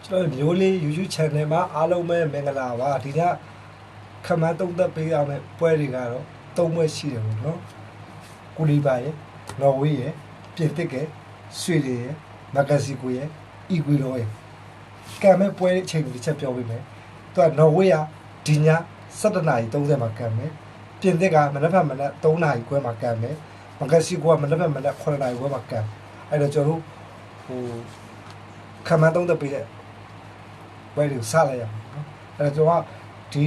ကျွန်တော်မျိုးလေး YouTube channel မှာအားလုံးပဲမင်္ဂလာပါဒီကခမန်းသုံးသက်ပေးရမယ့်ပွဲတွေကတော့၃ပွဲရှိတယ်ပေါ့နော်ကူလီပါရဲ့နော်ဝေးရဲ့ပြင်သစ်ကဆွေတွေရဲ့မက္ကဆီကိုရဲ့အီကွေဒေါရဲ့ကံမဲ့ပွဲအချိန်ကိုတစ်ချက်ပြောပေးမယ်သူကနော်ဝေးကဒီည7:30မှာကံမယ်ပြင်သစ်ကမနက်ဖြန်မနက်3နာရီခွဲမှာကံမယ်မက္ကဆီကိုကမနက်ဖြန်မနက်9နာရီခွဲမှာကံအဲ့တော့ကျွန်တော်တို့ဟိုခမန်းသုံးသက်ပေးတဲ့ဘယ်လိုစလိုက်ရအောင်နော်အဲ့တော့ကျွန်တော်ကဒီ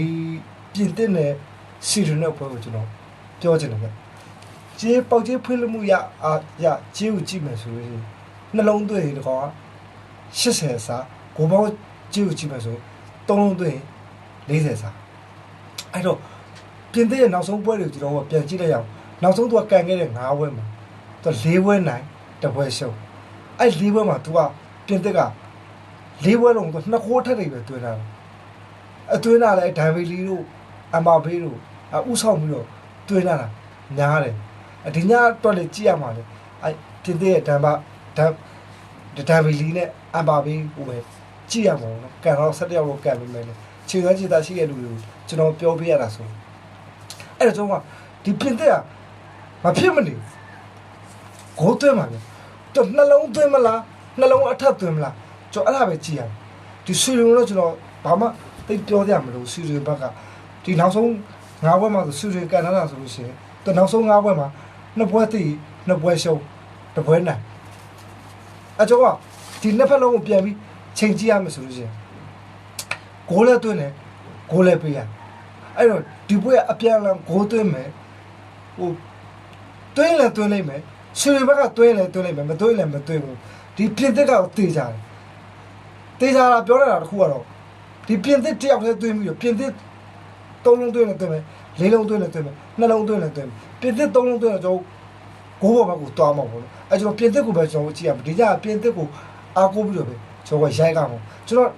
ပြင်သစ်နဲ့စီရနဲ့ဘယ်ကိုကျွန်တော်ပြောချင်တယ်ဗျကျေးပေါက်ကျေးဖွင့်လို့မှုရကျေးကိုကြည့်မယ်ဆိုလို့နှလုံးသွင်းရင်ဒီကောင်က80စာကိုပေါင်းကျေးကိုကြည့်မယ်ဆို3လုံးသွင်း40စာအဲ့တော့ပြင်သစ်ရဲ့နောက်ဆုံးပွဲတွေကိုကျွန်တော်ကပြန်ကြည့်လိုက်ရအောင်နောက်ဆုံးသူကကန်ခဲ့တဲ့9ပွဲမှာသူ4ပွဲနိုင်1ပွဲရှုံးအဲ့4ပွဲမှာသူကပြင်သစ်က4ပွဲလုံးသူ2ခိုးထက်နေပဲတွင်းလာတယ်အတွင်းလာလဲဒိုင်ဗီလီတို့အမဘေးတို့ဥဆောင်ပြီးတော့တွင်းလာတာများတယ်ဒီညတော့လေကြည့်ရမှာလေအဲ့ပြင်သစ်ရဲ့ဒိုင်ဗီလီနဲ့အမဘေးဟိုပဲကြည့်ရမှာနော်ကန်တော့7ယောက်လောက်ကန်ပြီးမယ်လေခြေသွမ်းခြေသားရှိတဲ့လူတွေကိုကျွန်တော်ပြောပြရတာဆိုအဲ့တော့ကျွန်တော်ကဒီပြင်သစ်ကမဖြစ်မနေဂိုးသွင်းမှာလေတော့နှလုံးသွင်းမလားနှလုံးအထက်သွင်းမလားကျွန်တော်အဲ့ဒါပဲကြည့်ရတယ်ဒီဆွေရုံတော့ကျွန်တော်ဘာမှသိပြောကြမလို့ဆွေရုံဘက်ကဒီနောက်ဆုံး9ပွဲမှာဆိုဆွေရုံကန်လာတာဆိုလို့ရှိရင်တော့နောက်ဆုံး9ပွဲမှာ2ပွဲသိ2ပွဲရှုံး1ပွဲနိုင်အကျော်ကဒီနှစ်ဖက်လုံးကိုပြန်ပြီးချိန်ကြည့်ရမယ်ဆိုလို့ရှိရင်ဂိုးလည်းသွင်းတယ်ဂိုးလည်းပေးရအဲ့တော့ဒီပွဲကအပြန်အလှန်ဂိုးသွင်းမယ်ဟိုသွင်းလည်းသွင်းလိုက်မယ်ဆွေရုံဘက်ကသွင်းလည်းသွင်းလိုက်မယ်မသွင်းလည်းမသွင်းဘူးဒီပြင်သစ်ကတေးကြတယ်တေးကြတာပြောရတာတခုကတော့ဒီပြင်သစ်တယောက်တည်းသွင်းပြီးတော့ပြင်သစ်3လုံးသွင်းလည်းသွင်းမယ်4လုံးသွင်းလည်းသွင်းမယ်2လုံးသွင်းလည်းသွင်းမယ်ပြင်သစ်3လုံးသွင်းတော့ကျွန်တော်ဂိုးပေါ်ဘက်ကိုတွားမှာပေါ့နော်အဲကျွန်တော်ပြင်သစ်ကိုပဲကျွန်တော်ကြည့်ရမယ်ဒီကြပြင်သစ်ကိုအားကိုးပြီးတော့ပဲကျွန်တော်ရိုက်ကမှာကျွန်တော်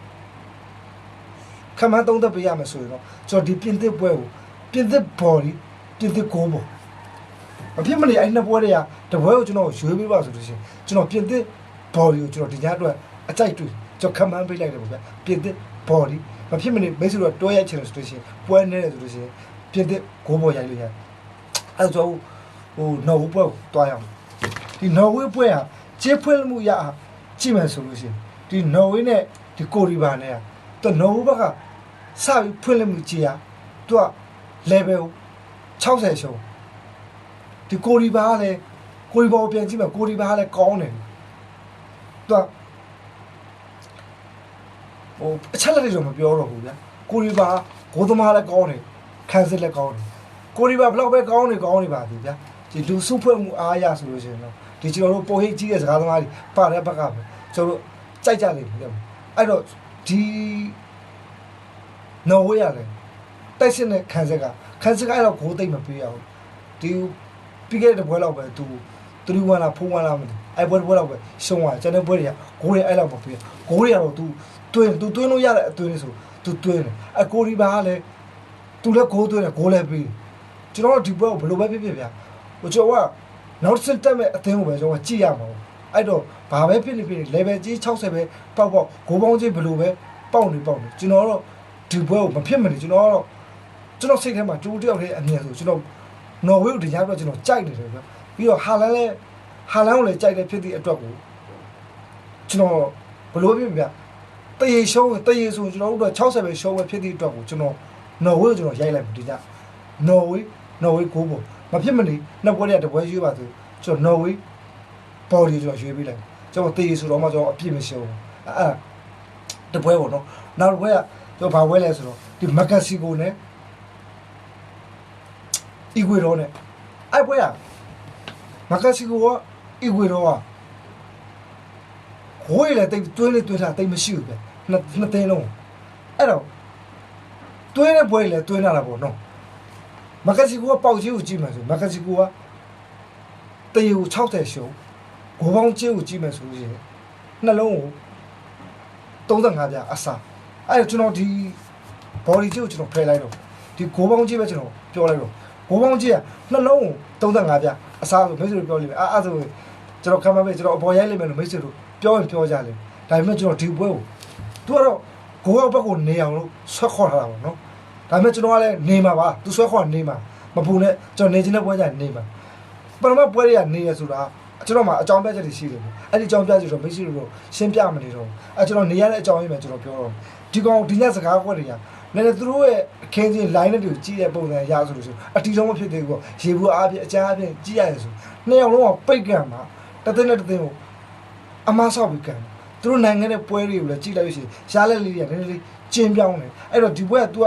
ခမန်းသုံးသက်ပေးရမယ်ဆိုရင်တော့ကျွန်တော်ဒီပြင်သစ်ပွဲကိုပြင်သစ်ဘော်ဒီပြင်သစ်ဂိုးပေါ်အဖြစ်မနေအဲ့နှစ်ပွဲတွေကတပွဲကိုကျွန်တော်ရွေးပေးပါဆိုလို့ရှိရင်ကျွန်တော်ပြင်သစ်ဘော်ဒီကိုကျွန်တော်ဒီညအတွက်အကြိုက်တွေ့ကျွန်တော်ခမန်းပေးလိုက်တယ်ပေါ့ဗျာပြင်သစ်ဘော်ဒီမဖြစ်မနေမိတ်ဆွေတို့တွဲရိုက်ချင်လို့ဆိုလို့ရှိရင်ပွဲနေတယ်ဆိုလို့ရှိရင်ပြင်သစ်ဂိုးပေါ်ရိုက်လို့ရတယ်အဲ့တော့ဟိုနော်ဝေးပွဲကိုတွားရအောင်ဒီနော်ဝေးပွဲကကျေးဖွင့်မှုရကြည့်မယ်ဆိုလို့ရှိရင်ဒီနော်ဝေးနဲ့ဒီကိုရီဘာနဲ့ကနော်ဝေးဘက်ကစပြီးဖွင့်မှုကြည့်ရသူက level 60ရှုံးဒီကိုရီဘာကလည်းကိုရီဘာကိုပြန်ကြည့်မယ်ကိုရီဘာကလည်းကောင်းတယ်သူကဟိုအချက်လက်တွေတော့မပြောတော့ဘူးဗျာကိုရီဘာဂိုးသမားလည်းကောင်းတယ်ခန်းစစ်လည်းကောင်းတယ်ကိုရီဘာဘလောက်ပဲကောင်းနေပါသည်ဗျာဒီလူစုဖွဲ့မှုအားရဆိုလို့ရှိရင်တော့ဒီကျွန်တော်တို့ပုံရိပ်ကြီးတဲ့စကားသမားတွေပါတဲ့ဘက်ကပဲကျွန်တော်တို့ကြိုက်ကြလိမ့်မယ်အဲ့တော့ဒီနော်ဝေးရတယ်တိုက်စစ်နဲ့ခန်းစစ်ကအဲ့တော့ဂိုးသိမ့်မပေးရဘူးဒီပြီးခဲ့တဲ့ပွဲလောက်ပဲသူ3-1လား4-1လားမသိအဲ့ပွဲလောက်ပဲရှုံးသွားတယ်ကျွန်တော်ပွဲတွေကဂိုးတွေအဲ့လောက်မပေးဂိုးတွေကတော့သူတွင်းလို့ရတဲ့အသွင်းလေးဆိုသူတွင်းတယ်အကိုရီဘာကလည်းသူလည်းဂိုးသွင်းတယ်ဂိုးလည်းပေးကျွန်တော်တို့ဒီပွဲကိုဘယ်လိုပဲဖြစ်ဖြစ်ဗျာဟိုကျွန်တော်ကနောက်စစ်တက်မဲ့အသင်းကိုပဲကျွန်တော်ကြည့်ရမှာပေါ့အဲ့တော့ဘာပဲဖြစ်နေ level ကြီး60ပဲပေါက်ဂိုးပေါင်းကြီးဘယ်လိုပဲပေါက်နေကျွန်တော်တော့ဒီပွဲကိုမဖြစ်မနေကျွန်တော်စိတ်ထဲမှာတူတယောက်တည်းအမြင်ဆိုကျွန်တော်နော်ဝေးကိုတရားပြကျွန်တော်ကြိုက်နေတယ်ဗျပြီးတော့ဟာလန်ကိုလည်းကြိုက်တယ်ဖြစ်သည့်အတွက်ကိုကျွန်တော်ဘယ်လိုဖြစ်ဗျတရေရှုံးဆိုကျွန်တော်တို့60ပဲရှုံးပဲဖြစ်သည့်အတွက်ကိုကျွန်တော်နော်ဝေးကိုကျွန်တော်ရိုက်လိုက်ပြီဒီညနော်ဝေးဂိုးပေါ်မဖြစ်မနေနှစ်ပွဲတည်းတပွဲရွေးပါဆိုကျွန်တော်နော်ဝေးဘော်ဒီကျွန်တော်ရွေးပေးလိုက်ကျွန်တော်တရေဆိုတော့မှကျွန်တော်အပြည့်မရှုံးအဲ့တပွဲပေါ့နော်နောက်တစ်ပွဲကကျွန်တော်ဘာပွဲလဲဆိုတော့ဒီမက္ကဆီကိုနဲ့အီကွေဒေါနဲ့အဲ့ပွဲကမက္ကဆီကိုကအီကွေဒေါကဟိုးလေတိတ်တွင်းတာတိတ်မရှိဘူးပဲနှစ်သိန်းလုံးအဲ့တော့တွင်းတဲ့ပွဲလေတွင်းလာတာပေါ့နော်မက္ကဆီကိုကပေါက်ကြီးကိုကြည့်မယ်ဆိုမက္ကဆီကိုကတရေကို60ရှုံးဂိုးပေါင်းကြီးကိုကြည့်မယ်ဆိုလို့ရှိရင်နှလုံးကို35ပြအစားအဲ့တော့ကျွန်တော်ဒီ body ကြီးကိုကျွန်တော်ဖယ်လိုက်တော့ဒီဂိုးပေါင်းကြီးပဲကျွန်တော်ပြောလိုက်တော့ဂိုးပေါင်းကြီးကနှလုံးကို35ပြအစားဆိုမိတ်ဆွေတို့ပြောလိမ့်မယ်အဲ့ဆိုကျွန်တော်ခံမပေးကျွန်တော်အပေါ်ရိုက်လိုက်မယ်လို့မိတ်ဆွေတို့ပြောရင်ပြောကြလိမ့်ဒါပေမဲ့ကျွန်တော်ဒီပွဲကို သူကတော့ကိုယ့်ဘက်ကိုနေအောင်လို့ဆွဲခေါ်ထားတာပေါ့နော်ဒါပေမဲ့ကျွန်တော်ကလည်းနေမှာပါသူဆွဲခေါ်နေမှာမပူနဲ့ကျွန်တော်နေချင်းတဲ့ပွဲကြနေမှာပထမပွဲတွေကနေရဆိုတာကျွန်တော်မှအကြောင်းပြချက်တွေရှိတယ်ပေါ့အဲ့ဒီအကြောင်းပြချက်တော့မရှိလို့ရှင်းပြမနေတော့အဲ့ကျွန်တော်နေရတဲ့အကြောင်းရင်းပဲကျွန်တော်ပြောတော့ဒီကောင်ဒီညစကားကွက်တွေကလည်းသူတို့ရဲ့အခင်းချင်း line တွေကိုကြည့်တဲ့ပုံစံရဆိုလို့ဆိုအတီဆုံးမဖြစ်သေးဘူးပေါ့ရေဘူးအားဖြင့်အကြမ်းအဖြင့်ကြည့်ရရဆိုနှစ်ယောက်လုံးကပိတ်ကံမှာတစ်သိန်းနဲ့တစ်သိန်းကိုအမားဆောက်ပြီးကံသူတို့နိုင်ငံရဲ့ပွဲတွေကိုလည်းကြည့်လိုက်လို့ရှိရင်ရှားလက်လေးတွေကနည်းနည်းလေးကျင်းပြောင်းတယ်အဲ့တော့ဒီပွဲက तू က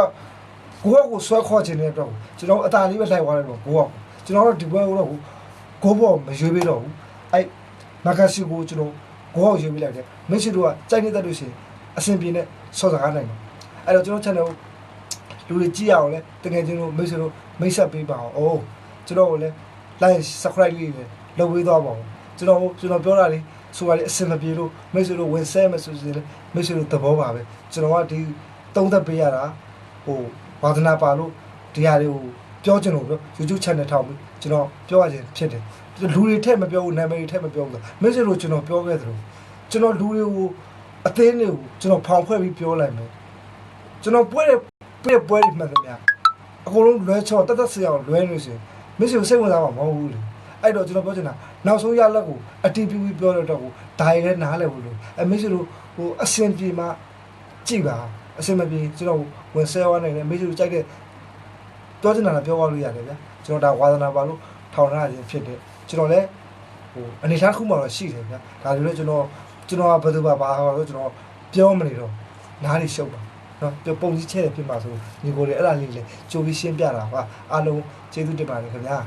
ကိုယ့်ကိုဆွဲခေါ်ခြင်းတဲ့အတွက်ကျွန်တော်အသာလေးပဲလိုက်သွားတယ်ပေါ့ကိုကကျွန်တော်တို့ဒီပွဲကိုတော့ကိုဘောမရွေးပေးတော့ဘူးအဲ့မဂါစီကိုကျွန်တော်ကိုရွေးပေးလိုက်တယ်မိတ်ဆွေတို့ကစိုက်နေတတ်လို့ရှိရင်အဆင်ပြေနဲ့ဆော့စကားနိုင်တယ်အဲ့တော့ကျွန်တော် channel လူတွေကြည့်ရအောင်လဲတကယ်ချင်းတို့မိတ်ဆွေတို့မိတ်ဆက်ပေးပါအောင်အိုးကျွန်တော်ကိုလည်း like subscribe လေးလည်းလုပ်ပေးသွားပါဦးကျွန်တော်ပြောတာလေဆိုတာလေအဆင်မပြေလို့မိတ်ဆွေတို့ဝင်ဆဲမယ်ဆိုရင်လည်းမိတ်ဆွေတို့သဘောပါပဲကျွန်တော်ကဒီသုံးသက်ပေးရတာဟိုဝါသနာပါလို့ဒီဟာတွေကိုပြောချင်လို့ပြော YouTube channel ထောင်ပြီးကျွန်တော်ပြောရခြင်းဖြစ်တယ်လူတွေထက်မပြောဘူးနာမည်တွေထက်မပြောဘူးမိတ်ဆွေတို့ကျွန်တော်ပြောခဲ့သလိုကျွန်တော်လူတွေကိုအသေးတွေကိုကျွန်တော်ဖောင်ဖွဲ့ပြီးပြောလိုက်မယ်ကျွန်တော်ပွဲတွေမှန်တယ်များအကုန်လုံးလွဲချော်တက်ဆရာကိုလွဲလို့ရှိရင်မစ်ကိုစိတ်ဝင်စားမှာမဟုတ်ဘူးလေအဲ့တော့ကျွန်တော်ပြောချင်တာနောက်ဆုံးရလက်ကိုအတီးပြူပြောတော့တော့ဒါရည်လည်းနားလည်ဘူးလို့မစ်တို့ဟိုအစင်ပြေမှာကြည့်ပါအစင်မပြေကျွန်တော်ဝင်ဆဲဝါနိုင်တယ်မစ်တို့ကြိုက်တဲ့ပြောချင်တာလည်းပြောသွားလို့ရတယ်ဗျာကျွန်တော်ဒါဝါသနာပါလို့ထောင်ထားခြင်းဖြစ်တယ်ကျွန်တော်လည်းဟိုအနေထားခုမှတော့ရှိတယ်ဗျာဒါတွေလည်းကျွန်တော်ကဘယ်သူပါဟောတော့ကျွန်တော်ပြောမနေတော့နားလေးရှုပ်ပါနော်ပုံစံချဲ့ဖြစ်မှာဆိုညီကိုတွေအဲ့ဒါလေးလေကြိုးပြီးရှင်းပြတာပါအားလုံးကျေးဇူးတင်ပါတယ်ခင်ဗျာ